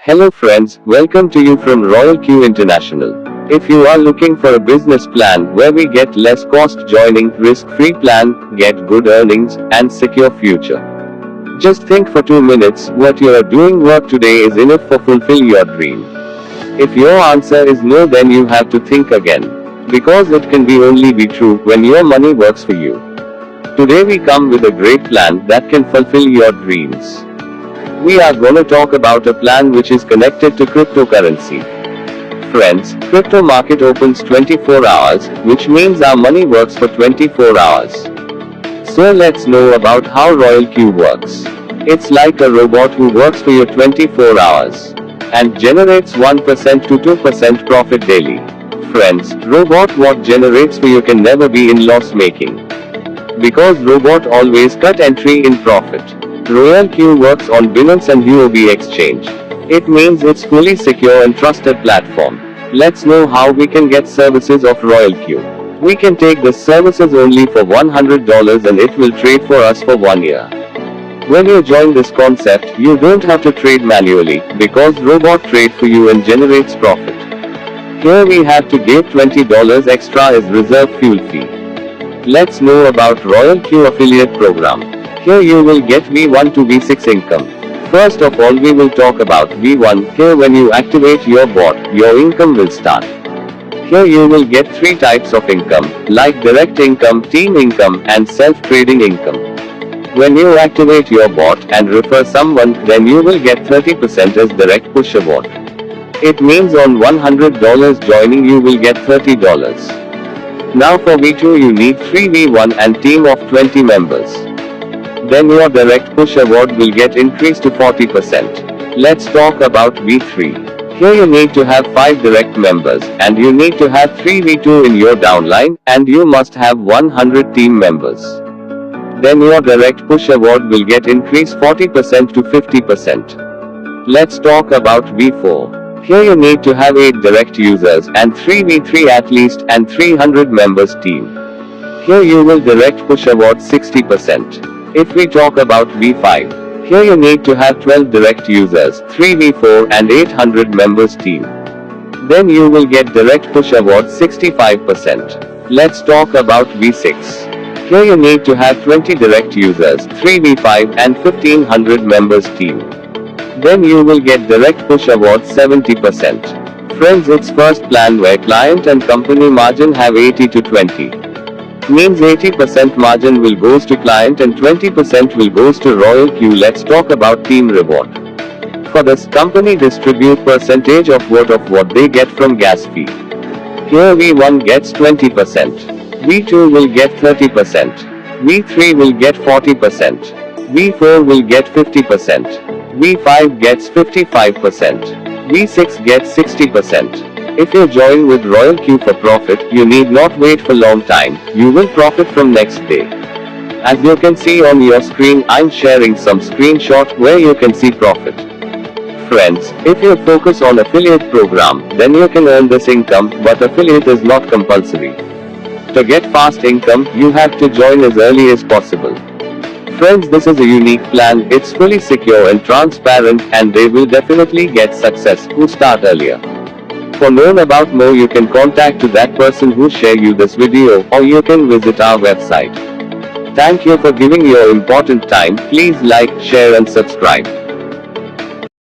Hello friends, welcome to you from Royal Q International. If you are looking for a business plan where we get less cost joining, risk-free plan, get good earnings, and secure future. Just think for 2 minutes, what you are doing work today is enough for fulfill your dream. If your answer is no, then you have to think again. Because it can only be true when your money works for you. Today we come with a great plan that can fulfill your dreams. We are gonna talk about a plan which is connected to cryptocurrency. Friends, crypto market opens 24 hours, which means our money works for 24 hours. So let's know about how Royal Q works. It's like a robot who works for you 24 hours and generates 1% to 2% profit daily. Friends, robot what generates for you can never be in loss making. Because robot always cut entry in profit. Royal Q works on Binance and UOB exchange. It means it's fully secure and trusted platform. Let's know how we can get services of Royal Q. We can take the services only for $100 and it will trade for us for 1 year. When you join this concept, you don't have to trade manually, because robot trade for you and generates profit. Here we have to give $20 extra as reserve fuel fee. Let's know about Royal Q affiliate program. Here you will get V1 to V6 income. First of all we will talk about V1. Here when you activate your bot, your income will start. Here you will get 3 types of income, like direct income, team income, and self-trading income. When you activate your bot and refer someone, then you will get 30% as direct push award. It means on $100 joining you will get $30. Now for V2 you need 3 V1 and team of 20 members. Then your direct push award will get increased to 40%. Let's talk about V3. Here you need to have 5 direct members, and you need to have 3 V2 in your downline, and you must have 100 team members. Then your direct push award will get increased 40% to 50%. Let's talk about V4. Here you need to have 8 direct users and 3 V3 at least and 300 members team. Here you will direct push award 60%. If we talk about V5, here you need to have 12 direct users, 3 V4 and 800 members team. Then you will get direct push award 65%. Let's talk about V6. Here you need to have 20 direct users, 3 V5 and 1500 members team. Then you will get direct push award 70%. Friends, it's first plan where client and company margin have 80 to 20. Means 80% margin will goes to client and 20% will goes to Royal Q. Let's talk about team reward. For this, company distribute percentage of what they get from gas fee. Here V1 gets 20%, V2 will get 30%, V3 will get 40%, V4 will get 50%, V5 gets 55%, V6 gets 60%. If you join with Royal Q for profit, you need not wait for long time, you will profit from next day. As you can see on your screen, I'm sharing some screenshot where you can see profit. Friends, if you focus on affiliate program, then you can earn this income, but affiliate is not compulsory. To get fast income, you have to join as early as possible. Friends, this is a unique plan, it's fully secure and transparent, and they will definitely get success who start earlier. For knowing about more, you can contact to that person who share you this video, or you can visit our website. Thank you for giving your important time. Please like, share and subscribe.